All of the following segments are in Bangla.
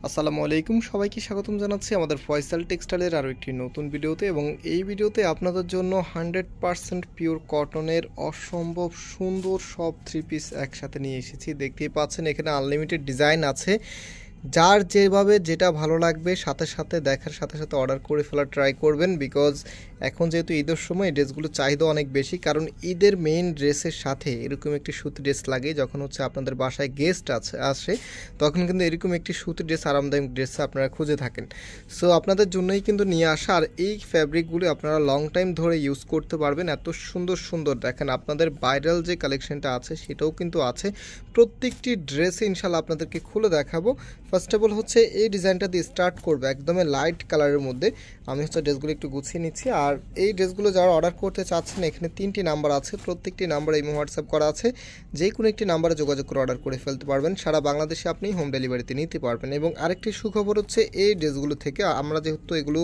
আসসালামু আলাইকুম, সবাইকে স্বাগতম জানাচ্ছি আমাদের ফয়সাল টেক্সটাইলের আরও একটি নতুন ভিডিওতে। এবং এই ভিডিওতে আপনাদের জন্য 100% পিওর কটনের অসম্ভব সুন্দর সব থ্রি পিস একসাথে নিয়ে এসেছি। দেখতেই পাচ্ছেন এখানে আনলিমিটেড ডিজাইন আছে, যার যেভাবে যেটা ভালো লাগবে সাথে সাথে দেখার সাথে সাথে অর্ডার করে ফেলার ট্রাই করবেন। বিকজ এখন যেহেতু ঈদের সময় এই ড্রেসগুলো চাহিদা অনেক বেশি, কারণ ঈদের মেইন ড্রেসের সাথে এরকম একটি সুতি ড্রেস লাগে। যখন হচ্ছে আপনাদের বাসায় গেস্ট আসে তখন কিন্তু এরকম একটি সুতি ড্রেস, আরামদায়ক ড্রেস আপনারা খুঁজে থাকেন। সো আপনাদের জন্যই কিন্তু নিয়ে আসা। আর এই ফ্যাব্রিকগুলো আপনারা লং টাইম ধরে ইউজ করতে পারবেন। এত সুন্দর সুন্দর দেখেন, আপনাদের ভাইরাল যে কালেকশনটা আছে সেটাও কিন্তু আছে। প্রত্যেকটি ড্রেসে ইনশাল্লাহ আপনাদেরকে খুলে দেখাবো। ফার্স্ট অফ অল হচ্ছে এই ডিজাইনটা দিয়ে স্টার্ট করবে, একদমই লাইট কালারের মধ্যে। আমি হচ্ছে ড্রেসগুলো একটু গুছিয়ে নিচ্ছি। আর এই ড্রেসগুলো যারা অর্ডার করতে চাচ্ছেন, এখানে 3টি নাম্বার আছে, প্রত্যেকটি নাম্বারে ইমো হোয়াটসঅ্যাপ করা আছে। যে কোনো একটি নাম্বারে যোগাযোগ করে অর্ডার করে ফেলতে পারবেন। সারা বাংলাদেশে আপনি হোম ডেলিভারিতে নিতে পারবেন। এবং আরেকটি সুখবর হচ্ছে এই ড্রেসগুলো থেকে আমরা যেহেতু এগুলো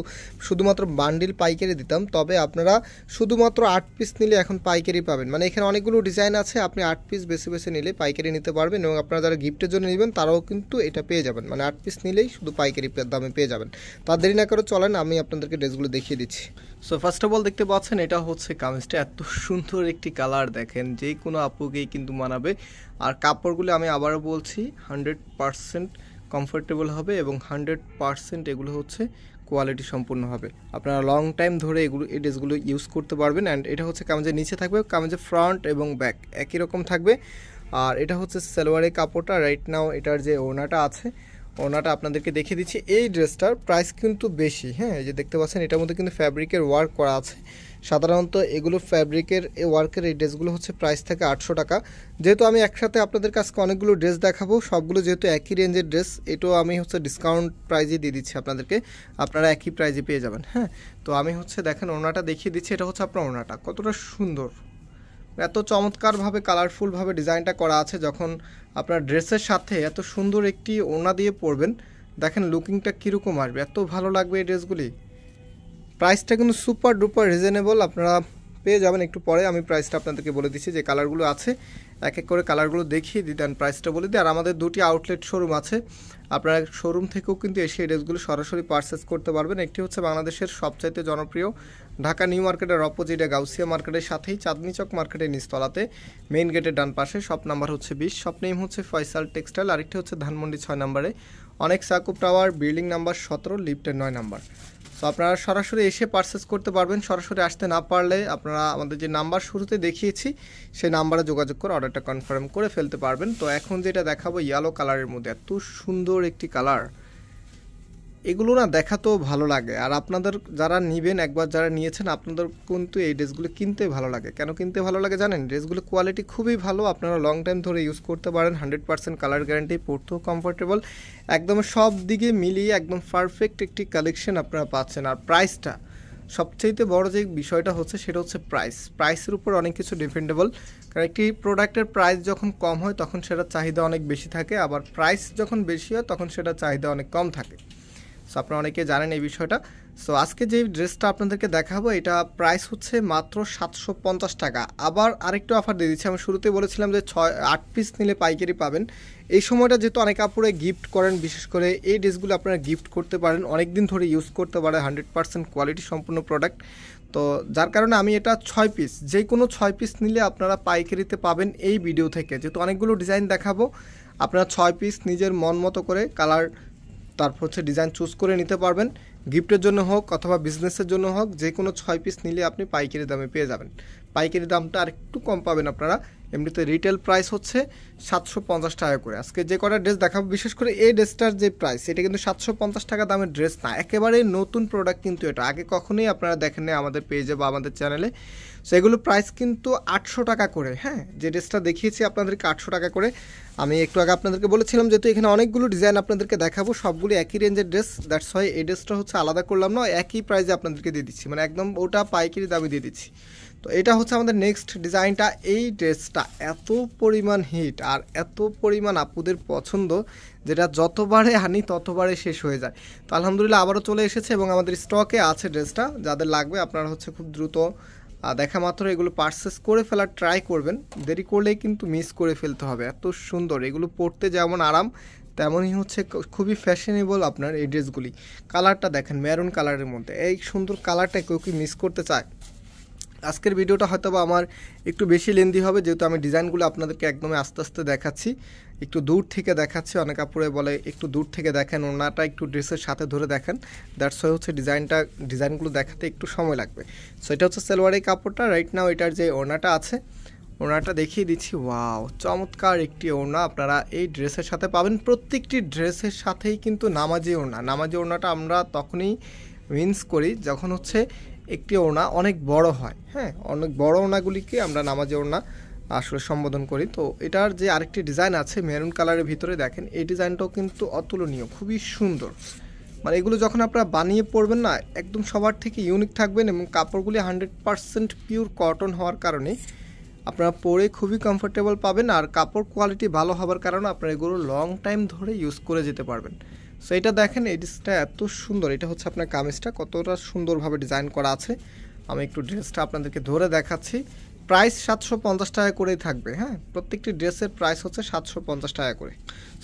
শুধুমাত্র বান্ডিল পাইকারি দিতাম, তবে আপনারা শুধুমাত্র 8 পিস নিলে এখন পাইকারি পাবেন। মানে এখানে অনেকগুলো ডিজাইন আছে, আপনি 8 পিস বেছে বেছে নিলে পাইকারি নিতে পারবেন। এবং আপনারা যারা গিফটের জন্য নেবেন তারাও কিন্তু এটা পেয়ে যাবেন। মানে 8 পিস নিলেই শুধু পাইকারি দামে পেয়ে যাবেন। তা দেরি না করে চলেন আমি আপনাদেরকে ড্রেসগুলো দেখিয়ে দিচ্ছি। সো ফার্স্ট অফ অল দেখতে পাচ্ছেন এটা হচ্ছে কামিজটা। এত সুন্দর একটি কালার দেখেন, যে কোনো আপুকেই কিন্তু মানাবে। আর কাপড়গুলো আমি আবারও বলছি 100% কমফোর্টেবল হবে এবং 100% এগুলো হচ্ছে কোয়ালিটি সম্পূর্ণ হবে। আপনারা লং টাইম ধরে এই ড্রেসগুলো ইউজ করতে পারবেন। অ্যান্ড এটা হচ্ছে কামিজের নিচে থাকবে, কামিজের ফ্রন্ট এবং ব্যাক একই রকম থাকবে। আর এটা হচ্ছে সালোয়ারের কাপড়টা। রাইট নাও এটার যে ওড়নাটা আছে, ওড়নাটা আপনাদেরকে দেখিয়ে দিচ্ছি। এই ড্রেসটার প্রাইস কিন্তু বেশি, হ্যাঁ, এই যে দেখতে পাচ্ছেন এটার মধ্যে কিন্তু ফ্যাব্রিকের ওয়ার্ক করা আছে। সাধারণত এগুলো ফ্যাব্রিকের এই ওয়ার্কের এই ড্রেসগুলো হচ্ছে প্রাইস থাকে 800 টাকা। যেহেতু আমি একসাথে আপনাদের কাছে অনেকগুলো ড্রেস দেখাবো, সবগুলো যেহেতু একই রেঞ্জের ড্রেস, এটাও আমি হচ্ছে ডিসকাউন্ট প্রাইজে দিয়ে দিচ্ছি আপনাদেরকে, আপনারা একই প্রাইজে পেয়ে যাবেন। হ্যাঁ, তো আমি হচ্ছে দেখেন ওড়নাটা দেখিয়ে দিচ্ছি। এটা হচ্ছে আপনার ওড়নাটা কতটা সুন্দর, এত চমৎকারভাবে কালারফুলভাবে ডিজাইনটা করা আছে। যখন আপনার ড্রেসের সাথে এত সুন্দর একটি ওড়না দিয়ে পরবেন, দেখেন লুকিংটা কীরকম আসবে, এত ভালো লাগবে এই ড্রেসগুলি। প্রাইসটা কিন্তু সুপার ডুপার রিজনেবল, আপনারা পেয়ে যাবেন। একটু পরে আমি প্রাইসটা আপনাদেরকে বলে দিচ্ছি, যে কালারগুলো আছে এক এক করে কালারগুলো দেখিয়ে দিই, দেন প্রাইসটা বলে দিই। আর আমাদের 2টি আউটলেট শোরুম আছে, আপনারা শোরুম থেকেও কিন্তু এসে এই ড্রেসগুলো সরাসরি পারচেস করতে পারবেন। একটি হচ্ছে বাংলাদেশের সবচাইতে জনপ্রিয় ঢাকা নিউ মার্কেটের অপোজিটে গাউসিয়া মার্কেটের সাথেই চাঁদনি চক মার্কেটের নিচতলাতে মেইন গেটের ডান পাশে, শপ নাম্বার হচ্ছে 20, শপ নেম হচ্ছে ফয়সাল টেক্সটাইল। আরেকটি হচ্ছে ধানমন্ডি 6 নম্বরে অনেক সাকুব টাওয়ার, বিল্ডিং নাম্বার 17, লিফটের 9 নম্বর। সো আপনারা সরাসরি এসে পারচেস করতে পারবেন। সরাসরি আসতে না পারলে আপনারা আমাদের যে নাম্বার শুরুতে দেখিয়েছি সেই নাম্বারে যোগাযোগ করে অর্ডারটা কনফার্ম করে ফেলতে পারবেন। তো এখন যেটা দেখাবো ইয়েলো কালারের মধ্যে, এত সুন্দর একটি কালার, এগুলো না দেখাতেও ভালো লাগে। আর আপনাদের যারা নেবেন, একবার যারা নিয়েছেন, আপনাদের কিন্তু এই ড্রেসগুলো কিনতে ভালো লাগে। কেন কিনতে ভালো লাগে জানেন? ড্রেসগুলো কোয়ালিটি খুবই ভালো, আপনারা লং টাইম ধরে ইউজ করতে পারেন। 100% কালার গ্যারান্টি, পরতেও কমফোর্টেবল, একদম সব দিকে মিলিয়ে একদম পারফেক্ট একটি কালেকশন আপনারা পাচ্ছেন। আর প্রাইসটা সবচেয়ে বড় যে বিষয়টা হচ্ছে সেটা হচ্ছে প্রাইসের উপর অনেক কিছু ডিপেন্ডেবল। কারণ একটি প্রোডাক্টের প্রাইস যখন কম হয় তখন সেটার চাহিদা অনেক বেশি থাকে, আবার প্রাইস যখন বেশি হয় তখন সেটার চাহিদা অনেক কম থাকে। সো আপনারা অনেকে জানেন এই বিষয়টা। সো আজকে যে ড্রেসটা আপনাদেরকে দেখাবো এটা প্রাইস হচ্ছে মাত্র 750 টাকা। আবার আরেকটু অফার দিয়ে দিচ্ছি, আমি শুরুতেই বলেছিলাম যে 8 পিস নিলে পাইকারি পাবেন। এই সময়টা যেহেতু অনেক কাপড়ে গিফট করেন, বিশেষ করে এই ড্রেসগুলো আপনারা গিফট করতে পারেন, অনেক দিন ধরে ইউজ করতে পারেন, 100% কোয়ালিটি সম্পূর্ণ প্রোডাক্ট। তো যার কারণে আমি এটা 6 পিস, যে কোনো 6 পিস নিলে আপনারা পাইকারিতে পাবেন এই ভিডিও থেকে। যেহেতু অনেকগুলো ডিজাইন দেখাবো, আপনারা 6 পিস নিজের মন মতো করে কালার, তারপর হচ্ছে ডিজাইন চুজ করে নিতে পারবেন। গিফটের জন্য হোক অথবা বিজনেসের জন্য হোক, যে কোনো 6 পিস নিলে আপনি পাইকারি দামে পেয়ে যাবেন। পাইকারি দামটা আর একটু কম পাবেন আপনারা। এমনিতে রিটেল প্রাইস হচ্ছে 750 টাকা করে। আজকে যে কটা ড্রেস দেখাবো, বিশেষ করে এই ড্রেসটার যে প্রাইস, এটা কিন্তু 750 টাকা দামের ড্রেস না, একেবারে নতুন প্রোডাক্ট কিন্তু এটা আগে কখনোই আপনারা দেখেন না আমাদের পেজে বা আমাদের চ্যানেলে। সো এগুলো প্রাইস কিন্তু 800 টাকা করে। হ্যাঁ, যে ড্রেসটা দেখিয়েছি আপনাদেরকে 800 টাকা করে। আমি একটু আগে আপনাদেরকে বলেছিলাম যেহেতু এখানে অনেকগুলো ডিজাইন আপনাদেরকে দেখাবো, সবগুলো একই রেঞ্জের ড্রেস, দ্যাটস ওয়াই এই ড্রেসটা হচ্ছে আলাদা করলাম না, একই প্রাইসে আপনাদেরকে দিয়ে দিচ্ছি, মানে একদম ওটা পাইকারি দামে দিয়ে দিচ্ছি। তো এটা হচ্ছে আমাদের নেক্সট ডিজাইনটা। এই ড্রেসটা এত পরিমাণ হিট আর এত পরিমাণ আপুদের পছন্দ, যেটা যতবারে আনি ততবারে শেষ হয়ে যায়। তো আলহামদুলিল্লাহ আবারও চলে এসেছে এবং আমাদের স্টকে আছে ড্রেসটা। যাদের লাগবে আপনারা হচ্ছে খুব দ্রুত দেখা মাত্র এগুলো পারচেস করে ফেলার ট্রাই করবেন, দেরি করলেই কিন্তু মিস করে ফেলতে হবে। এত সুন্দর, এগুলো পরতে যেমন আরাম তেমনই হচ্ছে খুবই ফ্যাশনেবল আপনার এই ড্রেসগুলি। কালারটা দেখেন মেরুন কালারের মধ্যে, এই সুন্দর কালারটা কেউ কি মিস করতে চায়? আজকের ভিডিওটা হয়তো বা আমার একটু বেশি লেন্দি হবে, যেহেতু আমি ডিজাইনগুলো আপনাদেরকে একদমই আস্তে আস্তে দেখাচ্ছি, একটু দূর থেকে দেখাচ্ছি। অনেক কাপড়ে বলে একটু দূর থেকে দেখেন, ওনাটা একটু ড্রেসের সাথে ধরে দেখেন, দ্যাটস ওয়াই হচ্ছে ডিজাইনগুলো দেখাতে একটু সময় লাগবে। সো এটা হচ্ছে সালোয়ারের কাপড়টা। রাইট নাও এটার যে ওড়নাটা আছে, ওড়নাটা দেখিয়ে দিচ্ছি। ওয়াও, চমৎকার একটি ওড়না আপনারা এই ড্রেসের সাথে পাবেন। প্রত্যেকটি ড্রেসের সাথেই কিন্তু নামাজি ওড়নাটা আমরা তখনই মিন্স করি যখন হচ্ছে একটি ওড়না অনেক বড় হয়। হ্যাঁ, অনেক বড় ওড়নাগুলিকে আমরা নামাজি ওড়না আসলে সম্বোধন করি। তো এটার যে আরেকটি ডিজাইন আছে মেরুন কালারের ভিতরে, দেখেন এই ডিজাইনটাও কিন্তু অতুলনীয়, খুবই সুন্দর। মানে এগুলো যখন আপনারা বানিয়ে পরবেন না, একদম সবার থেকে ইউনিক থাকবেন এবং কাপড়গুলি 100% পিওর কটন হওয়ার কারণে আপনারা পরে খুবই কমফোর্টেবল পাবেন। আর কাপড় কোয়ালিটি ভালো হওয়ার কারণে আপনারা এগুলো লং টাইম ধরে ইউজ করে যেতে পারবেন। সো এটা দেখেন, এই ড্রেসটা এত সুন্দর। এটা হচ্ছে আপনার কামিজটা, কতটা সুন্দরভাবে ডিজাইন করা আছে। আমি একটু ড্রেসটা আপনাদেরকে ধরে দেখাচ্ছি। প্রাইস 750 টাকা করেই থাকবে। হ্যাঁ, প্রত্যেকটি ড্রেসের প্রাইস হচ্ছে 750 টাকা করে।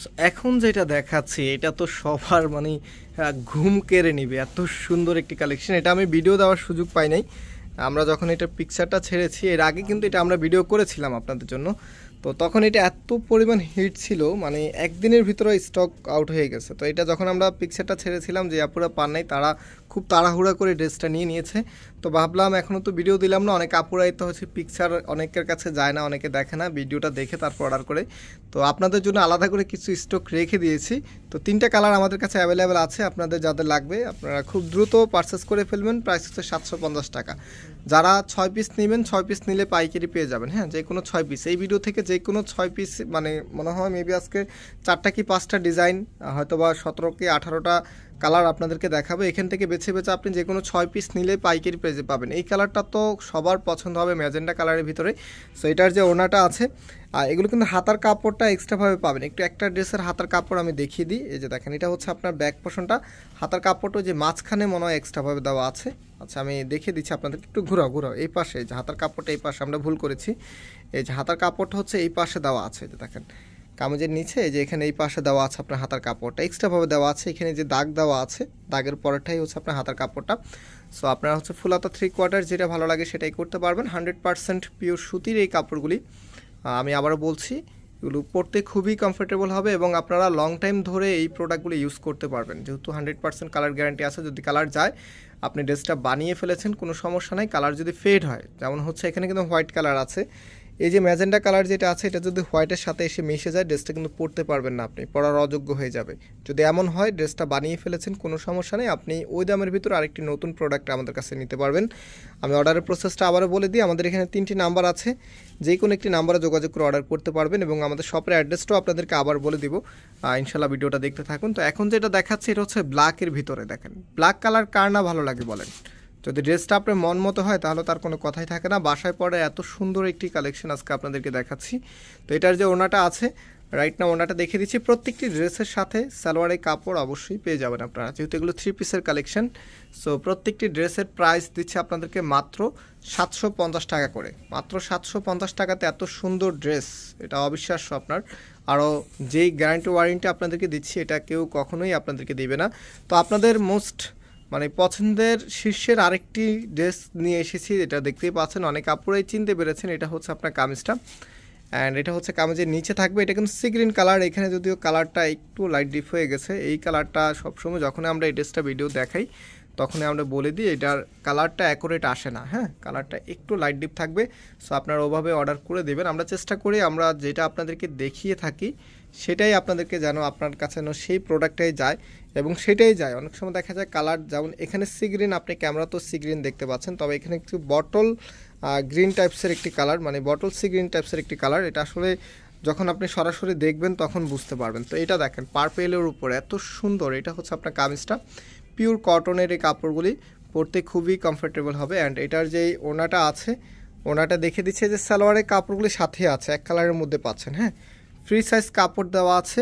সো এখন যেটা দেখাচ্ছি এটা তো সবার মানে ঘুম কেড়ে নিবে, এত সুন্দর একটি কালেকশন। এটা আমি ভিডিও দেওয়ার সুযোগ পাই নাই, আমরা যখন এটা পিকচারটা ছেড়েছি এর আগে কিন্তু এটা আমরা ভিডিও করেছিলাম আপনাদের জন্য। তো তখন এটা এত পরিমাণ হিট ছিল, মানে একদিনের ভিতরে স্টক আউট হয়ে গেছে। তো এটা যখন আমরা পিকচারটা ছেড়েছিলাম, যে আপুরা পান নাই তারা খুব তাড়াহুড়া করে ড্রেসটা নিয়ে নিয়েছে। তো ভাবলাম এখনও তো ভিডিও দিলাম না, অনেক আপুরাই তো হচ্ছে পিকচার অনেকের কাছে যায় না, অনেকে দেখে না, ভিডিওটা দেখে তারপর অর্ডার করে। তো আপনাদের জন্য আলাদা করে কিছু স্টক রেখে দিয়েছি। তো 3টা কালার আমাদের কাছে অ্যাভেলেবেল আছে, আপনাদের যাদের লাগবে আপনারা খুব দ্রুত পারচেস করে ফেলবেন। প্রাইস হচ্ছে 750 টাকা। যারা 6 পিস নেবেন, 6 পিস নিলে পাইকারি পেয়ে যাবেন। হ্যাঁ, যে কোনো 6 পিস, এই ভিডিও থেকে যে কোনো 6 পিস, মানে মনে হয় মেবি আজকে 4টা কি 5টা ডিজাইন, হয়তো বা 17 কি 18টা কালার আপনাদেরকে দেখাবো। এখান থেকে বেছে বেছে আপনি যে কোনো 6 পিস নিলে পাইকারি প্রাইসে পাবেন। এই কালারটা তো সবার পছন্দ হবে, ম্যাজেন্ডা কালারের ভিতরে। সো এটার যে ওড়নাটা আছে, আর এগুলো কিন্তু হাতার কাপড়টা এক্সট্রাভাবে পাবেন। একটু একটা ড্রেসের হাতার কাপড় আমি দেখিয়ে দিই। এই যে দেখেন, এটা হচ্ছে আপনার ব্যাক পোর্শনটা, হাতার কাপড়টা যে মাঝখানে মনে হয় এক্সট্রাভাবে দেওয়া আছে। আচ্ছা, আমি দেখিয়ে দিচ্ছি আপনাদেরকে, একটু ঘুরাও এই পাশে, যে হাতার কাপড়টা এই পাশে, আমরা ভুল করেছি। এই যে হাতার কাপড়টা হচ্ছে এই পাশে দেওয়া আছে, যে দেখেন কামিজের নিচে, যে এখানে এই পাশে দেওয়া আছে আপনার হাতার কাপড়টা এক্সট্রাভাবে দেওয়া আছে। এখানে যে দাগ দেওয়া আছে, দাগের পরেরটাই হচ্ছে আপনার হাতার কাপড়টা। সো আপনারা হচ্ছে ফুল হাতা 3/4 যেটা ভালো লাগে সেটাই করতে পারবেন। 100% পিওর সুতির এই কাপড়গুলি, আমি আবারও বলছি, এগুলো পরতে খুবই কমফোর্টেবল হবে এবং আপনারা লং টাইম ধরে এই প্রোডাক্টগুলি ইউজ করতে পারবেন, যেহেতু 100% কালার গ্যারান্টি আছে। যদি কালার যায়, আপনি ড্রেসটা বানিয়ে ফেলেছেন, কোনো সমস্যা নাই। কালার যদি ফেড হয়, যেমন হচ্ছে এখানে কিন্তু হোয়াইট কালার আছে, এই যে ম্যাজেন্ডা কালার যেটা আছে, এটা যদি হোয়াইটের সাথে এসে মিশে যায়, ড্রেসটা কিন্তু পরতে পারবেন না, আপনি পরার অযোগ্য হয়ে যাবে। যদি এমন হয়, ড্রেসটা বানিয়ে ফেলেছেন, কোনো সমস্যা নেই, আপনি ওই দামের ভিতরে আরেকটি নতুন প্রোডাক্ট আমাদের কাছে নিতে পারবেন। আমি অর্ডারের প্রসেসটা আবারও বলে দিই, আমাদের এখানে 3টি নাম্বার আছে, যে কোনো একটি নাম্বারে যোগাযোগ করে অর্ডার করতে পারবেন এবং আমাদের শপের অ্যাড্রেসটাও আপনাদেরকে আবার বলে দিব। ইনশাল্লাহ ভিডিওটা দেখতে থাকুন। তো এখন যেটা দেখাচ্ছে এটা হচ্ছে ব্ল্যাকের ভিতরে। দেখেন, ব্ল্যাক কালার কার না ভালো লাগে বলেন? যদি ড্রেসটা আপনার মন মতো হয় তাহলে তার কোনো কথাই থাকে না। বাসায় পরে এত সুন্দর একটি কালেকশন আজকে আপনাদেরকে দেখাচ্ছি। তো এটার যে ওড়নাটা আছে, রাইট না ওড়নাটা দেখে দিচ্ছি। প্রত্যেকটি ড্রেসের সাথে সালোয়ারের কাপড় অবশ্যই পেয়ে যাবেন আপনারা, যেহেতু এগুলো 3 পিসের কালেকশন। সো প্রত্যেকটি ড্রেসের প্রাইস দিচ্ছে আপনাদেরকে মাত্র 750 টাকা করে। মাত্র 750 টাকাতে এত সুন্দর ড্রেস, এটা অবিশ্বাস্য। আপনার আরও যেই গ্যারান্টি ওয়ারেন্টি আপনাদেরকে দিচ্ছি, এটা কেউ কখনোই আপনাদেরকে দেবে না। তো আপনাদের মোস্ট মানে পছন্দের শীর্ষের আরেকটি ড্রেস নিয়ে এসেছি, এটা দেখতেই পাচ্ছেন, অনেক আপুরাই চিনতে পেরেছেন। এটা হচ্ছে আপনার কামিজটা, অ্যান্ড এটা হচ্ছে কামিজের নিচে থাকবে। এটা কিন্তু সি গ্রিন কালার, এখানে যদিও কালারটা একটু লাইট ডিপ হয়ে গেছে। এই কালারটা সবসময় যখন আমরা এই ড্রেসটা ভিডিও দেখাই তখনই আমরা বলে দিই এটার কালারটা অ্যাকুরেট আসে না। হ্যাঁ, কালারটা একটু লাইট ডিপ থাকবে। সো আপনারা ওভাবে অর্ডার করে দেবেন। আমরা চেষ্টা করি আমরা যেটা আপনাদেরকে দেখিয়ে থাকি সেটাই আপনাদেরকে যেন আপনার কাছে যেন সেই প্রোডাক্টটাই যায় এবং সেটাই যায়। অনেক সময় দেখা যায় কালার, যেমন এখানে সি গ্রিন, আপনি ক্যামেরা তো সি গ্রিন দেখতে পাচ্ছেন, তবে এখানে একটু বটল গ্রিন টাইপসের একটি কালার, মানে বটল সি গ্রিন টাইপসের একটি কালার। এটা আসলে যখন আপনি সরাসরি দেখবেন তখন বুঝতে পারবেন। তো এটা দেখেন পার্পেলের উপরে এত সুন্দর, এটা হচ্ছে আপনার কামিজটা। পিওর কটনের এই কাপড়গুলি পরতে খুবই কমফোর্টেবল হবে। অ্যান্ড এটার যে ওড়নাটা আছে, ওড়নাটা দেখে দিচ্ছে যে সালোয়ারের কাপড়গুলি সাথে আছে, এক কালারের মধ্যে পাচ্ছেন। হ্যাঁ, ফ্রি সাইজ কাপড় দেওয়া আছে।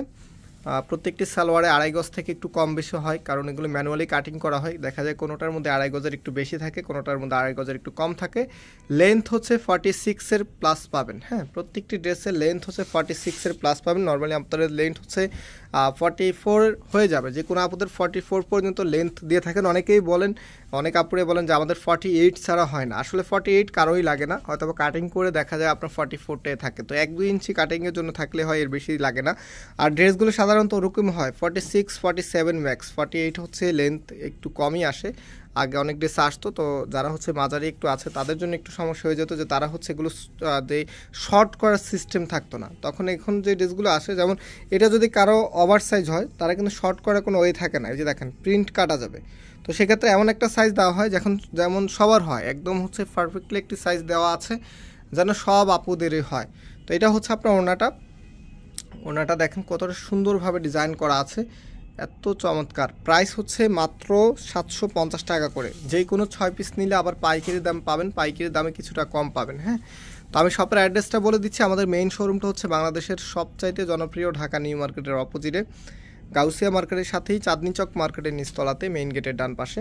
প্রত্যেকটি সালোয়ারে 2.5 গজ থেকে একটু কম বেশি হয়, কারণ এগুলো ম্যানুয়ালি কাটিং করা হয়। দেখা যায় কোনোটার মধ্যে 2.5 গজের একটু বেশি থাকে, কোনোটার মধ্যে 2.5 গজের একটু কম থাকে। লেন্থ হচ্ছে 46-এর প্লাস পাবেন। হ্যাঁ, প্রত্যেকটি ড্রেসের লেন্থ হচ্ছে 46-এর প্লাস পাবেন। নর্মালি আপনাদের লেন্থ হচ্ছে 44 হয়ে যাবে। যে কোনো আপুদের 44 পর্যন্ত লেন্থ দিয়ে থাকেন। অনেকেই বলেন, অনেক আপুরে বলেন যে আমাদের 48 ছাড়া হয় না। আসলে 48 কারোই লাগে না, হয়তো কাটিং করে দেখা যায় আপনার 44টাই থাকে। তো 1-2 ইঞ্চি কাটিংয়ের জন্য থাকলে হয়, এর বেশি লাগে না। আর ড্রেসগুলো সাধারণত ওরকম হয় 46, 47 ম্যাক্স। 48 হচ্ছে লেন্থ একটু কমই আসে। আগে অনেক ড্রেস আসতো, তো যারা হচ্ছে মাঝারি একটু আছে তাদের জন্য একটু সমস্যা হয়ে যেত, যে তারা হচ্ছে এগুলো শর্ট করার সিস্টেম থাকতো না। তখন এখন যে ড্রেসগুলো আসে, যেমন এটা যদি কারো ওভার সাইজ হয়, তারা কিন্তু শর্ট করার কোনো ওয়ে থাকে না। এই যে দেখেন, প্রিন্ট কাটা যাবে। তো সেক্ষেত্রে এমন একটা সাইজ দেওয়া হয় যেমন সবার হয়, একদম হচ্ছে পারফেক্টলি একটি সাইজ দেওয়া আছে যেন সব আপুদেরই হয়। তো এটা হচ্ছে আপনার ওনাটা দেখেন কতটা সুন্দরভাবে ডিজাইন করা আছে, এত চমৎকার। প্রাইস হচ্ছে মাত্র 750 টাকা করে। যে কোনো 6 পিস নিলে আবার পাইকারি দাম পাবেন, পাইকারি দামে কিছুটা কম পাবেন। হ্যাঁ, তো আমি শপের অ্যাড্রেসটা বলে দিচ্ছি। আমাদের মেইন শোরুমটা হচ্ছে বাংলাদেশের সবচাইতে জনপ্রিয় ঢাকা নিউ মার্কেটের অপোজিটে, গাউসিয়া মার্কেটের সাথেই চাঁদনি চক মার্কেটের নিচতলাতে, মেইন গেটের ডান পাশে।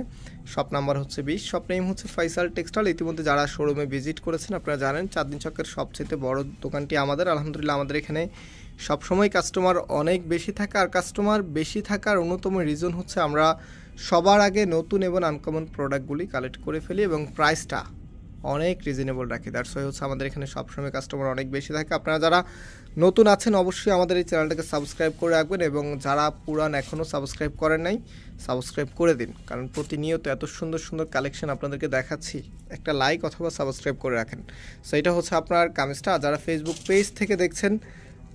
শপ নাম্বার হচ্ছে 20। শপ নেম হচ্ছে ফয়সাল টেক্সটাইল। ইতিমধ্যে যারা শোরুমে ভিজিট করেছেন আপনারা জানেন, চাঁদনি চকের সবচেয়ে বড় দোকানটি আমাদের। আলহামদুলিল্লাহ আমাদের এখানে সবসময় কাস্টমার অনেক বেশি থাকে। আর কাস্টমার বেশি থাকার অন্যতম রিজন হচ্ছে আমরা সবার আগে নতুন এবং আনকমন প্রোডাক্টগুলি কালেক্ট করে ফেলি এবং প্রাইসটা অনেক রিজনেবল রাখি। দ্যাটস ওয়াই হচ্ছে আমাদের এখানে সবসময় কাস্টমার অনেক বেশি থাকে। আপনারা যারা নতুন আছেন অবশ্যই আমাদের এই চ্যানেলটাকে সাবস্ক্রাইব করে রাখবেন, এবং যারা পুরান এখনও সাবস্ক্রাইব করেন নাই, সাবস্ক্রাইব করে দিন, কারণ প্রতিনিয়ত এত সুন্দর সুন্দর কালেকশন আপনাদেরকে দেখাচ্ছি। একটা লাইক অথবা সাবস্ক্রাইব করে রাখেন। সো এটা হচ্ছে আপনার কামিজটা। যারা ফেসবুক পেজ থেকে দেখছেন,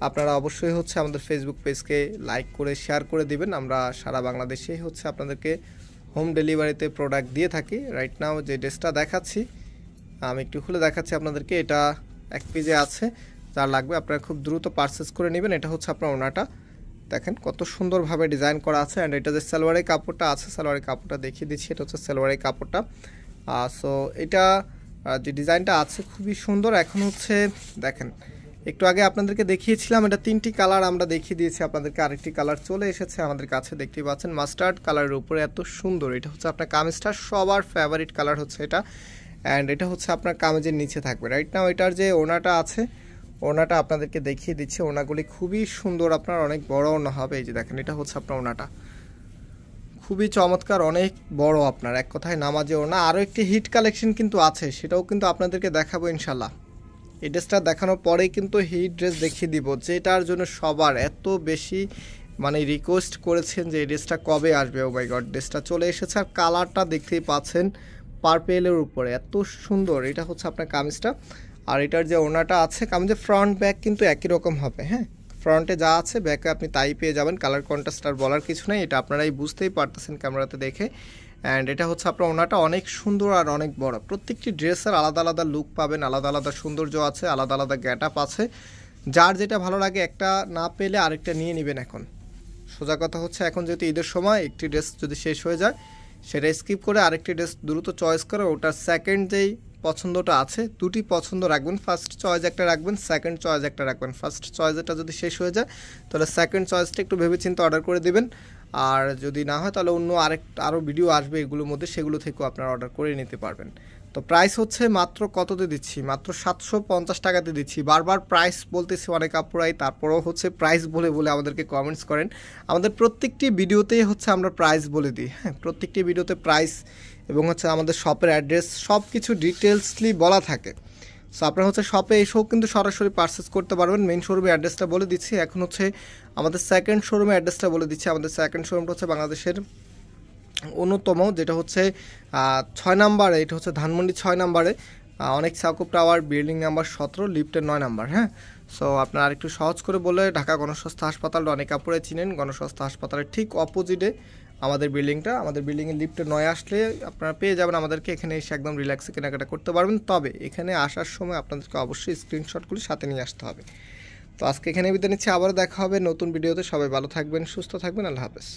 আপনারা অবশ্যই হচ্ছে আমাদের ফেসবুক পেজকে লাইক করে শেয়ার করে দিবেন। আমরা সারা বাংলাদেশেই হচ্ছে আপনাদেরকে হোম ডেলিভারিতে প্রোডাক্ট দিয়ে থাকি। রাইট নাও যে ড্রেসটা দেখাচ্ছি, আমি একটু খুলে দেখাচ্ছি আপনাদেরকে। এটা 1 পেজে আছে, যার লাগবে আপনারা খুব দ্রুত পারচেস করে নেবেন। এটা হচ্ছে আপনার ওনাটা, দেখেন কত সুন্দরভাবে ডিজাইন করা আছে। অ্যান্ড এটা যে সালোয়ারের কাপড়টা আছে, সালোয়ারের কাপড়টা দেখিয়ে দিচ্ছি। এটা হচ্ছে সালোয়ারের কাপড়টা। সো এটা যে ডিজাইনটা আছে খুবই সুন্দর। এখন হচ্ছে দেখেন, একটু আগে আপনাদেরকে দেখিয়েছিলাম, এটা 3টি কালার আমরা দেখিয়ে দিয়েছি আপনাদেরকে। আরেকটি কালার চলে এসেছে আমাদের কাছে, দেখতেই পাচ্ছেন মাস্টার্ড কালারের উপরে, এত সুন্দর। এটা হচ্ছে আপনার কামিজটা সবার ফেভারিট কালার হচ্ছে এটা। অ্যান্ড এটা হচ্ছে আপনার কামিজের নিচে থাকবে। রাইট নাও এটার যে ওনাটা আছে, ওনাটা আপনাদেরকে দেখিয়ে দিচ্ছে। ওনাগুলি খুবই সুন্দর, আপনার অনেক বড় ওনা হবে। এই যে দেখেন, এটা হচ্ছে আপনার ওনাটা, খুবই চমৎকার, অনেক বড়। আপনার এক কথায় নামাজে ওনা। আরও একটি হিট কালেকশন কিন্তু আছে, সেটাও কিন্তু আপনাদেরকে দেখাবো ইনশাল্লাহ। এই ড্রেসটা দেখানোর পরেই কিন্তু হিট ড্রেস দেখিয়ে দিব, যেটার জন্য সবার এত বেশি রিকোয়েস্ট করেছেন যে এই ড্রেসটা কবে আসবে। ও মাই গড, ড্রেসটা চলে এসেছে। আর কালারটা দেখতেই পাচ্ছেন পার্পেলের উপরে, এত সুন্দর। এটা হচ্ছে আপনার কামিজটা। আর এটার যে ওনাটা আছে, কামিজের ফ্রন্ট ব্যাক কিন্তু একই রকম হবে। হ্যাঁ, ফ্রন্টে যা আছে ব্যাকে আপনি তাই পেয়ে যাবেন। কালার কন্ট্রাস্ট আর বলার কিছু নেই, এটা আপনারাই বুঝতেই পারতেছেন ক্যামেরাতে দেখে। অ্যান্ড এটা হচ্ছে আপনার ওনাটা, অনেক সুন্দর আর অনেক বড়। প্রত্যেকটি ড্রেসের আলাদা আলাদা লুক পাবেন, আলাদা আলাদা সৌন্দর্য আছে, আলাদা আলাদা গেট আপ আছে। যার যেটা ভালো লাগে একটা না পেলে আরেকটা নিয়ে নেবেন। এখন সোজা কথা হচ্ছে, এখন যেহেতু ঈদের সময় একটি ড্রেস যদি শেষ হয়ে যায়, সেটা স্কিপ করে আরেকটি ড্রেস দ্রুত চয়েস করে ওটার সেকেন্ড যেই পছন্দটা আছে, 2টি পছন্দ রাখবেন। ফার্স্ট চয়েস একটা রাখবেন, সেকেন্ড চয়েস একটা রাখবেন। ফার্স্ট চয়েসটা যদি শেষ হয়ে যায়, তাহলে সেকেন্ড চয়েসটা একটু ভেবেচিন্তে অর্ডার করে দিবেন। আর যদি না হয়, তাহলে অন্য আরও ভিডিও আসবে এগুলোর মধ্যে, সেগুলো থেকেও আপনারা অর্ডার করে নিতে পারবেন। তো প্রাইস হচ্ছে মাত্র কততে দিচ্ছি, মাত্র 750 টাকাতে দিচ্ছি। বারবার প্রাইস বলতেছি অনেক আপুরাই, তারপরেও হচ্ছে প্রাইস বলে বলে আমাদেরকে কমেন্টস করেন। আমাদের প্রত্যেকটি ভিডিওতেই হচ্ছে আমরা প্রাইস বলে দিই। হ্যাঁ, প্রত্যেকটি ভিডিওতে প্রাইস এবং হচ্ছে আমাদের শপের অ্যাড্রেস সব কিছু ডিটেলসলি বলা থাকে। সো আপনারা হচ্ছে শপে এসেও কিন্তু সরাসরি পারচেস করতে পারবেন। মেইন শোরুমের অ্যাড্রেসটা বলে দিচ্ছি। এখন হচ্ছে আমাদের সেকেন্ড শোরুমের অ্যাড্রেসটা বলে দিচ্ছি। আমাদের সেকেন্ড শোরুমটা হচ্ছে বাংলাদেশের অন্যতম, যেটা হচ্ছে 6 নাম্বারে, এটা হচ্ছে ধানমন্ডি 6 নাম্বারে, অনেক সাকুব টাওয়ার, বিল্ডিং নাম্বার 17, লিফটের 9 নাম্বার। হ্যাঁ, সো আপনারা আরেকটু সহজ করে বলে, ঢাকা গণস্বাস্থ্য হাসপাতালটা অনেক আপুরে চিনেন। গণস্বাস্থ্য হাসপাতালের ঠিক অপোজিটে আমাদের বিল্ডিংটা। আমাদের বিল্ডিংয়ের লিফটে 9 আসলে আপনারা পেয়ে যাবেন আমাদেরকে। এখানে এসে একদম রিল্যাক্সে কেনাকাটা করতে পারবেন। তবে এখানে আসার সময় আপনাদেরকে অবশ্যই স্ক্রিনশটগুলি সাথে নিয়ে আসতে হবে। তো আজকে এখানে বিদায় নিচ্ছি, আবারও দেখা হবে নতুন ভিডিওতে। সবাই ভালো থাকবেন, সুস্থ থাকবেন, আল্লাহ হাফেজ।